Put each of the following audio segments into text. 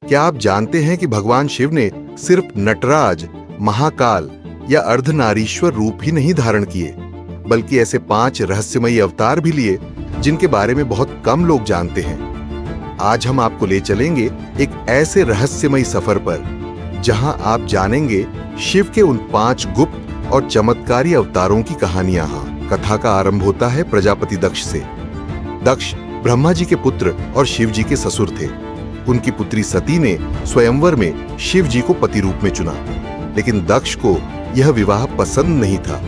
क्या आप जानते हैं कि भगवान शिव ने सिर्फ नटराज, महाकाल या अर्धनारीश्वर रूप ही नहीं धारण किए, बल्कि ऐसे 5 रहस्यमयी अवतार भी लिए जिनके बारे में बहुत कम लोग जानते हैं। आज हम आपको ले चलेंगे एक ऐसे रहस्यमयी सफर पर जहां आप जानेंगे शिव के उन 5 गुप्त और चमत्कारी अवतारों की कहानियां। कथा का आरंभ होता है प्रजापति दक्ष से। दक्ष ब्रह्मा जी के पुत्र और शिव जी के ससुर थे। उनकी पुत्री सती ने स्वयंवर में शिव जी को पति रूप में चुना, लेकिन दक्ष को यह विवाह पसंद नहीं था।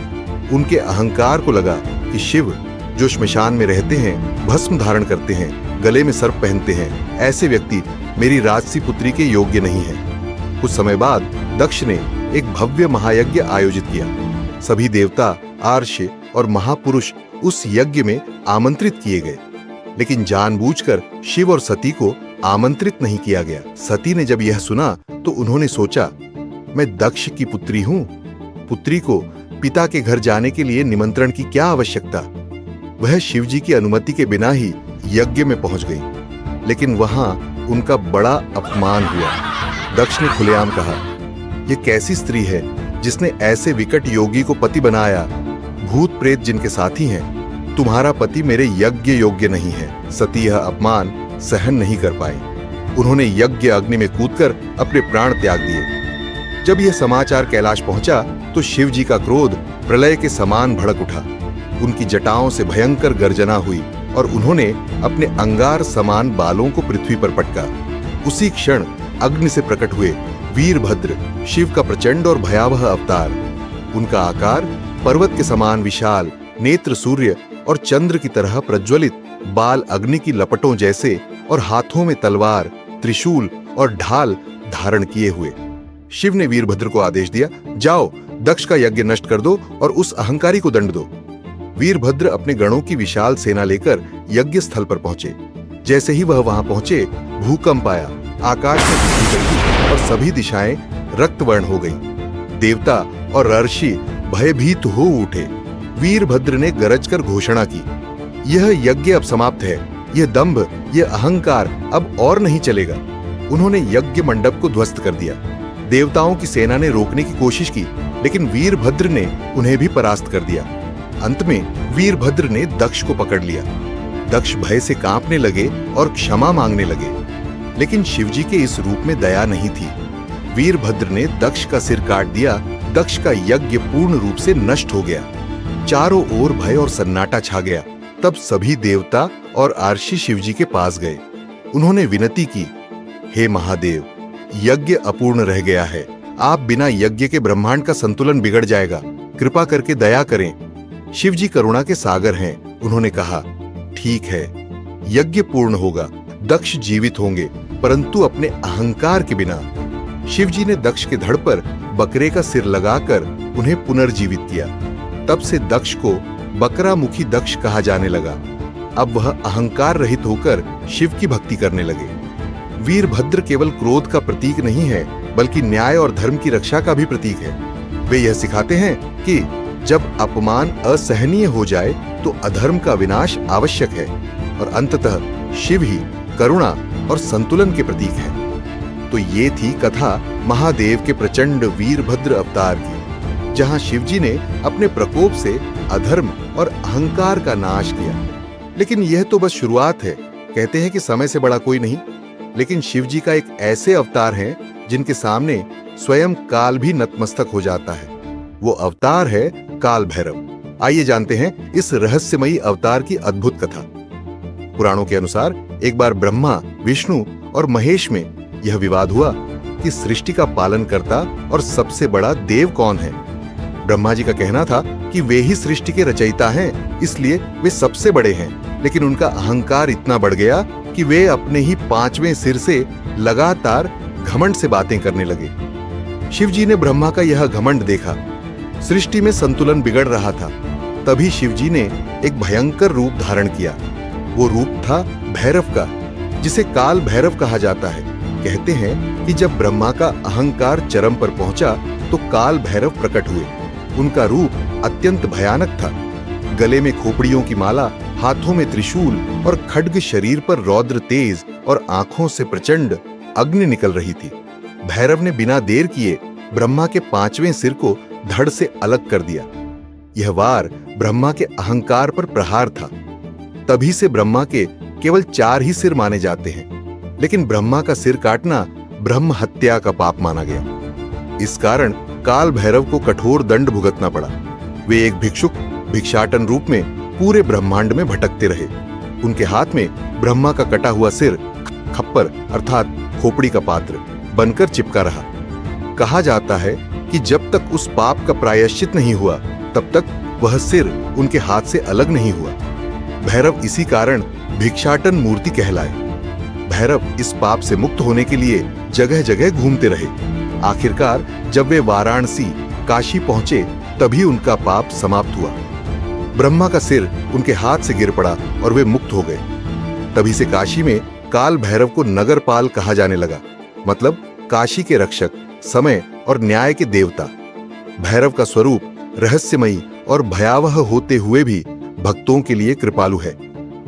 उनके अहंकार को लगा कि शिव, जो श्मशान में रहते हैं, भस्म धारण करते हैं, गले में सर्प पहनते हैं, ऐसे व्यक्ति मेरी राजसी पुत्री के योग्य नहीं है। कुछ समय बाद दक्ष ने एक भव्य महायज्ञ आयोजित किया। सभी देवता, आर्ष और महापुरुष उस यज्ञ में आमंत्रित किए गए, लेकिन जानबूझकर शिव और सती को आमंत्रित नहीं किया गया। सती ने जब यह सुना तो उन्होंने सोचा, मैं दक्ष की पुत्री हूं, पुत्री को पिता के घर जाने के लिए निमंत्रण की क्या आवश्यकता। वह शिव जी की अनुमति के बिना ही यज्ञ में पहुंच गई, लेकिन वहां उनका बड़ा अपमान हुआ। दक्ष ने खुलेआम कहा, यह कैसी स्त्री है जिसने ऐसे विकट योगी को पति बनाया। भूत प्रेत जिनके साथी हैं, तुम्हारा पति मेरे यज्ञ योग्य नहीं है। सती यह अपमान सहन नहीं कर पाई। उन्होंने यज्ञ अग्नि में कूदकर अपने प्राण त्याग दिए। जब यह समाचार कैलाश पहुंचा तो शिव जी का क्रोध प्रलय के समान भड़क उठा। उनकी जटाओं से भयंकर गर्जना हुई और उन्होंने अपने अंगार समान बालों को पृथ्वी पर पटका। उसी क्षण अग्नि से प्रकट हुए वीरभद्र, शिव का प्रचंड और भयावह अवतार। उनका आकार पर्वत के समान विशाल, नेत्र सूर्य और चंद्र की तरह प्रज्वलित, बाल अग्नि की लपटों जैसे और हाथों में तलवार, त्रिशूल और ढाल धारण किए हुए। शिव ने वीरभद्र को आदेश दिया, जाओ दक्ष का यज्ञ नष्ट कर दो और उस अहंकारी को दंड दो। वीरभद्र अपने गणों की विशाल सेना लेकर यज्ञ स्थल पर पहुंचे। जैसे ही वह वहां पहुंचे, भूकंप आया, आकाश में बिजली कड़की और सभी दिशाएं रक्तवर्ण हो गईं। देवता और ऋषि भयभीत हो उठे। वीरभद्र ने गरजकर घोषणा की, यह यज्ञ अब समाप्त है। यह दंभ, यह अहंकार अब और नहीं चलेगा। उन्होंने यज्ञ मंडप को ध्वस्त कर दिया। देवताओं की सेना ने रोकने की कोशिश की, लेकिन वीरभद्र ने उन्हें भी परास्त कर दिया। अंत में वीरभद्र ने दक्ष को पकड़ लिया। दक्ष भय से कांपने लगे और क्षमा मांगने लगे, लेकिन शिवजी के इस रूप में दया नहीं थी। वीरभद्र ने दक्ष का सिर काट दिया। दक्ष का यज्ञ पूर्ण रूप से नष्ट हो गया। चारों ओर भय और सन्नाटा छा गया। तब सभी देवता और आर्षि शिवजी के पास गए। उन्होंने विनती की, हे महादेव, यज्ञ अपूर्ण रह गया है। आप बिना यज्ञ के ब्रह्मांड का संतुलन बिगड़ जाएगा। कृपा करके दया करें। शिवजी करुणा के सागर हैं। उन्होंने कहा, ठीक है, यज्ञ पूर्ण होगा, दक्ष जीवित होंगे, परंतु अपने अहंकार के बिना। शिवजी ने दक्ष के धड़ पर बकरे का सिर लगाकर उन्हें पुनर्जीवित किया। तब से दक्ष को बकरा मुखी दक्ष कहा जाने लगा। अब वह अहंकार रहित होकर शिव की भक्ति करने लगे। वीरभद्र केवल क्रोध का प्रतीक नहीं है, बल्कि न्याय और धर्म की रक्षा का भी प्रतीक है। वे यह सिखाते हैं कि जब अपमान असहनीय हो जाए तो अधर्म का विनाश आवश्यक है, और अंततः शिव ही करुणा और संतुलन के प्रतीक हैं। तो ये थी कथा महादेव के प्रचंड वीरभद्र अवतार की, जहां शिवजी ने अपने प्रकोप से अधर्म और अहंकार का नाश किया। लेकिन यह तो बस शुरुआत है। कहते हैं कि समय से बड़ा कोई नहीं, लेकिन शिवजी का एक ऐसे अवतार है जिनके सामने स्वयं काल भी नतमस्तक हो जाता है। वो अवतार है काल भैरव। आइए जानते हैं इस रहस्यमयी अवतार की अद्भुत कथा। पुराणों के अनुसार एक बार ब्रह्मा, विष्णु और महेश में यह विवाद हुआ कि सृष्टि का पालन करता और सबसे बड़ा देव कौन है। ब्रह्मा जी का कहना था कि वे ही सृष्टि के रचयिता हैं, इसलिए वे सबसे बड़े हैं। लेकिन उनका अहंकार इतना बढ़ गया कि वे अपने ही 5वें सिर से लगातार घमंड से बातें करने लगे। शिव जी ने ब्रह्मा का यह घमंड देखा। सृष्टि में संतुलन बिगड़ रहा था। तभी शिव जी ने एक भयंकर रूप धारण किया। वो रूप था भैरव का, जिसे काल भैरव कहा जाता है। कहते हैं कि जब ब्रह्मा का अहंकार चरम पर पहुंचा तो काल भैरव प्रकट हुए। उनका रूप अत्यंत भयानक था। गले में खोपड़ियों की माला, हाथों में त्रिशूल और खड्ग, शरीर पर रौद्र तेज और आंखों से प्रचंड अग्नि निकल रही थी। भैरव ने बिना देर किए ब्रह्मा के 5वें सिर को धड़ से अलग कर दिया। यह वार ब्रह्मा के अहंकार पर प्रहार था। तभी से ब्रह्मा के केवल 4 ही सिर माने जाते हैं, लेकिन ब्रह्मा का सिर काटना ब्रह्म हत्या का पाप माना गया। इस कारण काल भैरव को कठोर दंड भुगतना पड़ा। वे एक भिक्षुक भिक्षाटन रूप में पूरे ब्रह्मांड में भटकते रहे। उनके हाथ में ब्रह्मा का कटा हुआ सिर खप्पर अर्थात खोपड़ी का पात्र बनकर चिपका रहा। कहा जाता है कि जब तक उस पाप का प्रायश्चित नहीं हुआ तब तक वह सिर उनके हाथ से अलग नहीं हुआ। भैरव इसी कारण भिक्षाटन मूर्ति कहलाए। भैरव इस पाप से मुक्त होने के लिए जगह जगह घूमते रहे। आखिरकार जब वे वाराणसी काशी पहुंचे तभी उनका पाप समाप्त हुआ। ब्रह्मा का सिर उनके हाथ से गिर पड़ा और वे मुक्त हो गए। तभी से काशी में काल भैरव को नगरपाल कहा जाने लगा, मतलब काशी के रक्षक, समय और न्याय के देवता। भैरव का स्वरूप रहस्यमयी और भयावह होते हुए भी भक्तों के लिए कृपालु है।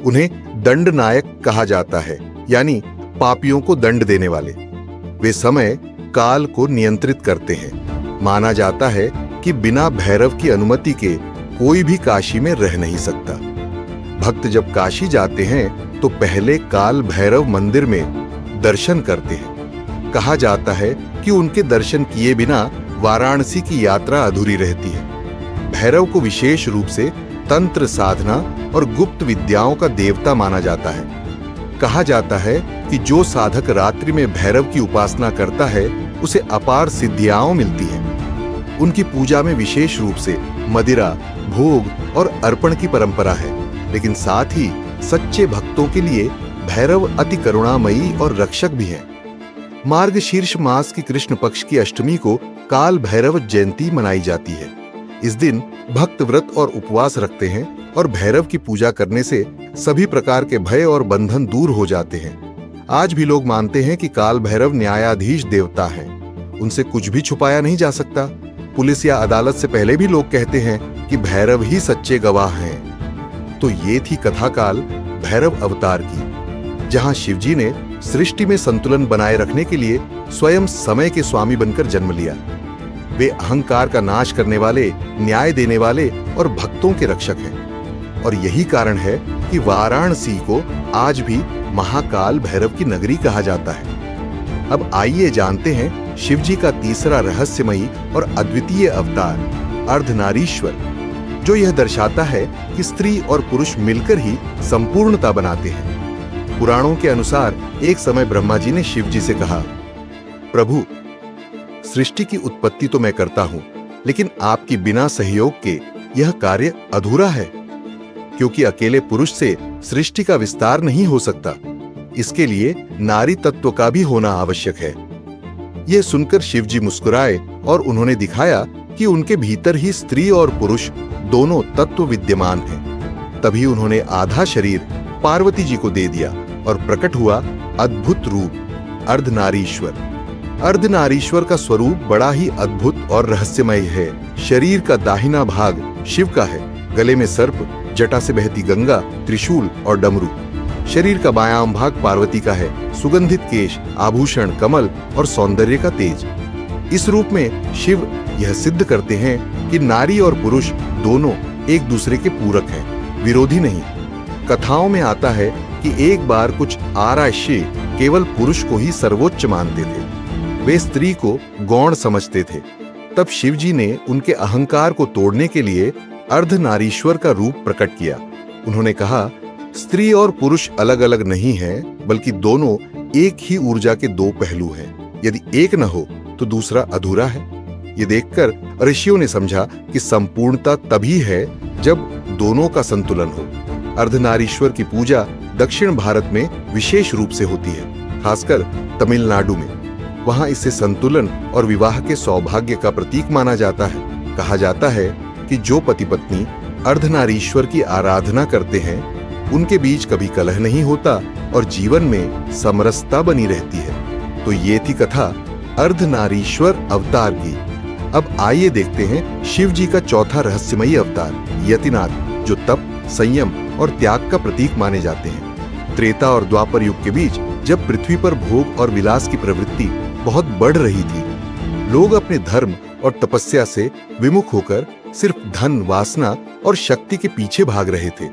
उन्हें दंड नायक कहा जाता है, यानी पापियों को दंड देने वाले। वे समय काल को नियंत्रित करते हैं। माना जाता है कि बिना भैरव की अनुमति के कोई भी काशी में रह नहीं सकता। भक्त जब काशी जाते हैं तो पहले काल भैरव मंदिर में दर्शन करते हैं। कहा जाता है कि उनके दर्शन किए बिना वाराणसी की यात्रा अधूरी रहती है। भैरव को विशेष रूप से तंत्र साधना और गुप्त विद्याओं का देवता माना जाता है। कहा जाता है कि जो साधक रात्रि में भैरव की उपासना करता है उसे अपार सिद्धियां मिलती हैं। उनकी पूजा में विशेष रूप से मदिरा, भोग और अर्पण की परंपरा है, लेकिन साथ ही सच्चे भक्तों के लिए भैरव अति करुणामयी और रक्षक भी हैं। मार्गशीर्ष मास की कृष्ण पक्ष की अष्टमी को काल भैरव जयंती मनाई जाती है। इस दिन भक्त व्रत और उपवास रखते हैं और भैरव की पूजा करने से सभी प्रकार के भय और बंधन दूर हो जाते हैं। आज भी लोग मानते हैं कि काल भैरव न्यायाधीश देवता हैं। उनसे कुछ भी छुपाया नहीं जा सकता। पुलिस या अदालत से पहले भी लोग कहते हैं कि भैरव ही सच्चे गवाह हैं। तो ये थी कथा काल भैरव अवतार की, जहां शिवजी ने सृष्टि में संतुलन बनाए रखने के लिए स्वयं समय के स्वामी बनकर जन्म लिया। वे अहंकार का नाश करने वाले, न्याय देने वाले और भक्तों के रक्षक हैं। और यही कारण है कि वाराणसी को आज भी महाकाल भैरव की नगरी कहा जाता है। अब आइए जानते हैं शिवजी का तीसरा रहस्यमयी और अद्वितीय अवतार अर्धनारीश्वर, जो यह दर्शाता है कि स्त्री और पुरुष मिलकर ही संपूर्णता बनाते हैं। पुराणों के अनुसार एक समय ब्रह्मा जी ने शिवजी से कहा, प्रभु, सृष्टि की उत्पत्ति तो मैं करता हूं, लेकिन आपकी बिना सहयोग के यह कार्य अधूरा है, क्योंकि अकेले पुरुष से सृष्टि का विस्तार नहीं हो सकता। इसके लिए नारी तत्व का भी होना आवश्यक है। यह सुनकर शिवजी मुस्कुराए और उन्होंने दिखाया कि उनके भीतर ही स्त्री और पुरुष दोनों तत्व विद्यमान हैं। तभी उन्होंने आधा शरीर पार्वती जी को दे दिया और प्रकट हुआ अद्भुत रूप अर्धनारीश्वर। अर्धनारीश्वर का स्वरूप बड़ा ही अद्भुत और रहस्यमय है। शरीर का दाहिना भाग शिव का है, गले में सर्प, जटा से बहती गंगा, त्रिशूल और डमरू। शरीर का बायां भाग पार्वती का है, सुगंधित केश, आभूषण, कमल और सौंदर्य का तेज। इस रूप में शिव यह सिद्ध करते हैं कि नारी और पुरुष दोनों एक दूसरे के पूरक हैं, विरोधी नहीं। कथाओं में आता है कि एक बार कुछ आराष्य केवल पुरुष को ही सर्वोच्च मानते थे। वे स्त्री को गौण समझते थे। तब शिवजी ने उनके अहंकार को तोड़ने के लिए अर्धनारीश्वर का रूप प्रकट किया। उन्होंने कहा, स्त्री और पुरुष अलग अलग नहीं हैं, बल्कि दोनों एक ही ऊर्जा के दो पहलू हैं। यदि एक न हो तो दूसरा अधूरा है। ये देखकर ऋषियों ने समझा कि संपूर्णता तभी है जब दोनों का संतुलन हो। अर्धनारीश्वर की पूजा दक्षिण भारत में विशेष रूप से होती है, खासकर तमिलनाडु में। वहां इसे संतुलन और विवाह के सौभाग्य का प्रतीक माना जाता है। कहा जाता है कि जो पति पत्नी अर्धनारीश्वर की आराधना करते हैं उनके बीच कभी कलह नहीं होता और जीवन में समरसता बनी रहती है। तो ये थी कथा अर्धनारीश्वर अवतार की। अब आइए देखते हैं शिव जी का चौथा रहस्यमयी अवतार यतिनाथ, जो तप, संयम और त्याग का प्रतीक माने जाते हैं। त्रेता और द्वापर युग के बीच जब पृथ्वी पर भोग और विलास की प्रवृत्ति बहुत बढ़ रही थी, लोग अपने धर्म और तपस्या से विमुख होकर सिर्फ धन, वासना और शक्ति के पीछे भाग रहे थे।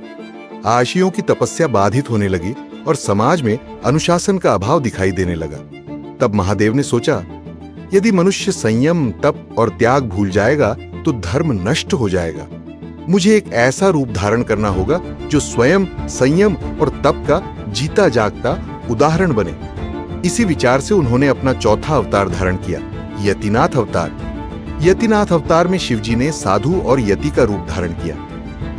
आशियों की तपस्या बाधित होने लगी और समाज में अनुशासन का अभाव दिखाई देने लगा। तब महादेव ने सोचा, यदि मनुष्य संयम, तप और त्याग भूल जाएगा तो धर्म नष्ट हो जाएगा। मुझे एक ऐसा रूप धारण करना होगा जो स्वयं संयम और तप का जीता जागता उदाहरण बने। इसी विचार से उन्होंने अपना चौथा अवतार धारण किया, यतिनाथ अवतार। यतिनाथ अवतार में शिवजी ने साधु और यति का रूप धारण किया।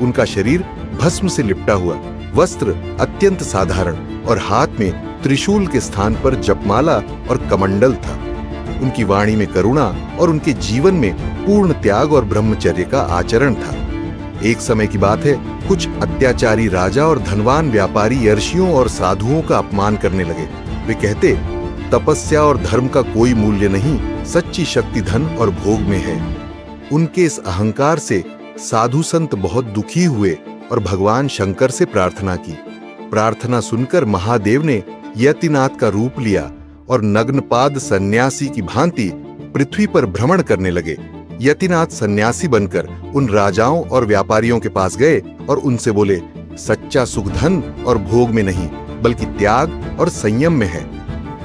उनका शरीर भस्म से लिपटा हुआ, वस्त्र अत्यंत साधारण और हाथ में त्रिशूल के स्थान पर जपमाला और कमंडल था। उनकी वाणी में करुणा और उनके जीवन में पूर्ण त्याग और ब्रह्मचर्य का आचरण था। एक समय की बात है, कुछ अत्याचारी राजा और धनवान व्यापारी ऋषियों और साधुओं का अपमान करने लगे। वे कहते, तपस्या और धर्म का कोई मूल्य नहीं, सच्ची शक्ति धन और भोग में है। उनके इस अहंकार से साधु संत बहुत दुखी हुए और भगवान शंकर से प्रार्थना की। प्रार्थना सुनकर महादेव ने यतिनाथ का रूप लिया और नग्नपाद सन्यासी की भांति पृथ्वी पर भ्रमण करने लगे। यतिनाथ सन्यासी बनकर उन राजाओं और व्यापारियों के पास गए और उनसे बोले, सच्चा सुख धन और भोग में नहीं, बल्कि त्याग और संयम में है।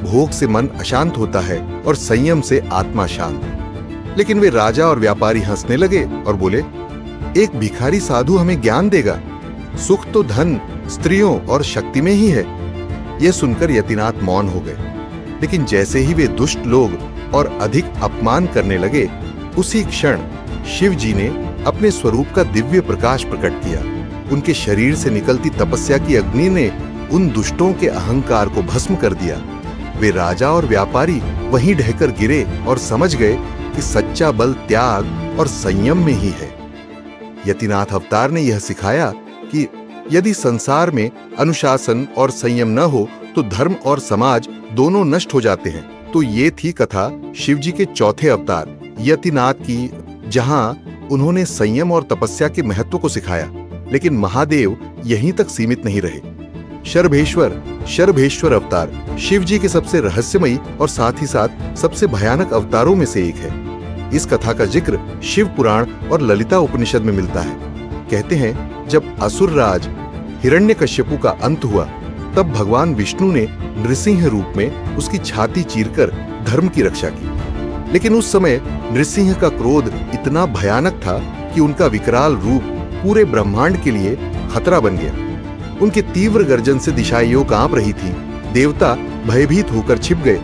भोग से मन अशांत होता है और संयम से आत्मा शांत। लेकिन वे राजा और व्यापारी हंसने लगे और बोले, एक भिखारी साधु हमें ज्ञान देगा, सुख तो धन, स्त्रियों और शक्ति में ही है। यह सुनकर यतिनाथ मौन हो गए। लेकिन जैसे ही वे दुष्ट लोग और अधिक अपमान करने लगे, उसी क्षण शिव जी ने अपने स्वरूप का दिव्य प्रकाश प्रकट किया। उनके शरीर से निकलती तपस्या की अग्नि ने उन दुष्टों के अहंकार को भस्म कर दिया। वे राजा और व्यापारी वहीं ढहकर गिरे और समझ गए कि सच्चा बल त्याग और संयम में ही है। यतिनाथ अवतार ने यह सिखाया कि यदि संसार में अनुशासन और संयम न हो तो धर्म और समाज दोनों नष्ट हो जाते हैं। तो ये थी कथा शिवजी के चौथे अवतार यतिनाथ की, जहां उन्होंने संयम और तपस्या के महत्व को सिखाया। लेकिन महादेव यहीं तक सीमित नहीं रहे। शर्भेश्वर अवतार शिवजी के सबसे रहस्यमयी और साथ ही साथ सबसे भयानक अवतारों में से एक है। इस कथा का जिक्र शिव पुराण और ललिता उपनिषद में मिलता है। कहते हैं, जब असुरराज हिरण्यकश्यपु का अंत हुआ, तब भगवान विष्णु ने नृसिंह रूप में उसकी छाती चीरकर धर्म की रक्षा की। लेकिन उस समय नृसिंह का क्रोध इतना भयानक था कि उनका विकराल रूप पूरे ब्रह्मांड के लिए खतरा बन गया। उनके तीव्र गर्जन से दिशाएं कांप रही थी। देवता भयभीत होकर छिप गए।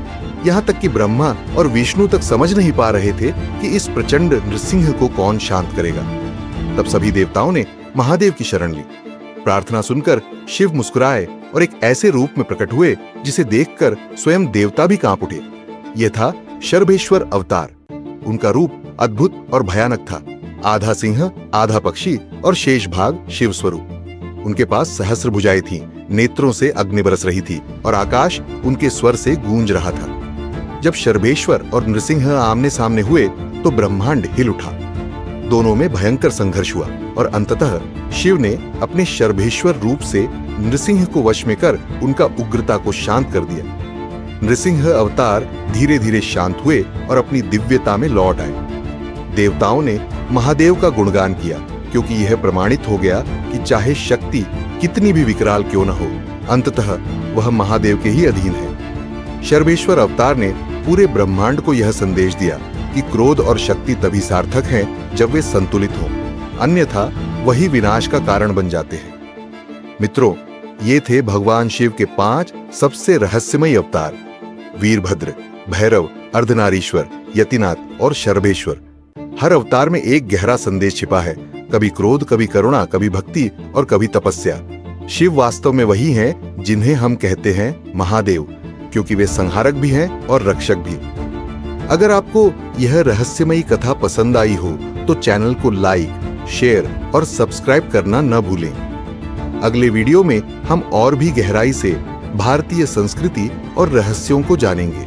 यहाँ तक कि ब्रह्मा और विष्णु तक समझ नहीं पा रहे थे कि इस प्रचंड नृसिंह को कौन शांत करेगा। तब सभी देवताओं ने महादेव की शरण ली। प्रार्थना सुनकर शिव मुस्कुराए और एक ऐसे रूप में प्रकट हुए जिसे देखकर स्वयं देवता भी कांप उठे। यह था शर्भेश्वर अवतार। उनका रूप अद्भुत और भयानक था। आधा सिंह, आधा पक्षी और शेष भाग शिव स्वरूप। उनके पास सहस्र भुजाएं थीं, नेत्रों से अग्नि बरस रही थी और आकाश उनके स्वर से गूंज रहा था। जब शर्भेश्वर और नृसिंह आमने सामने हुए तो ब्रह्मांड हिल उठा। दोनों में भयंकर संघर्ष हुआ और अंततः शिव ने अपने शर्भेश्वर रूप से नृसिंह को वश में कर उनका उग्रता को शांत कर दिया। नृसिंह अवतार धीरे धीरे शांत हुए और अपनी दिव्यता में लौट आए। देवताओं ने महादेव का गुणगान किया, क्योंकि यह प्रमाणित हो गया कि चाहे शक्ति कितनी भी विकराल क्यों न हो, अंततः वह महादेव के ही अधीन है। शर्भेश्वर अवतार ने पूरे ब्रह्मांड को यह संदेश दिया कि क्रोध और शक्ति तभी सार्थक हैं जब वे संतुलित हों, अन्यथा वही विनाश का कारण बन जाते हैं। मित्रों, ये थे भगवान शिव के 5 सबसे रहस्यमयी अवतार: वीरभद्र, भैरव, अर्धनारीश्वर, यतिनाथ और शर्भेश्वर। हर अवतार में एक गहरा संदेश छिपा है, कभी क्रोध, कभी करुणा, कभी भक्ति और कभी तपस्या। शिव वास्तव में वही हैं जिन्हें हम कहते हैं महादेव, क्योंकि वे संहारक भी हैं और रक्षक भी। अगर आपको यह रहस्यमयी कथा पसंद आई हो तो चैनल को लाइक, शेयर और सब्सक्राइब करना न भूलें। अगले वीडियो में हम और भी गहराई से भारतीय संस्कृति और रहस्यों को जानेंगे।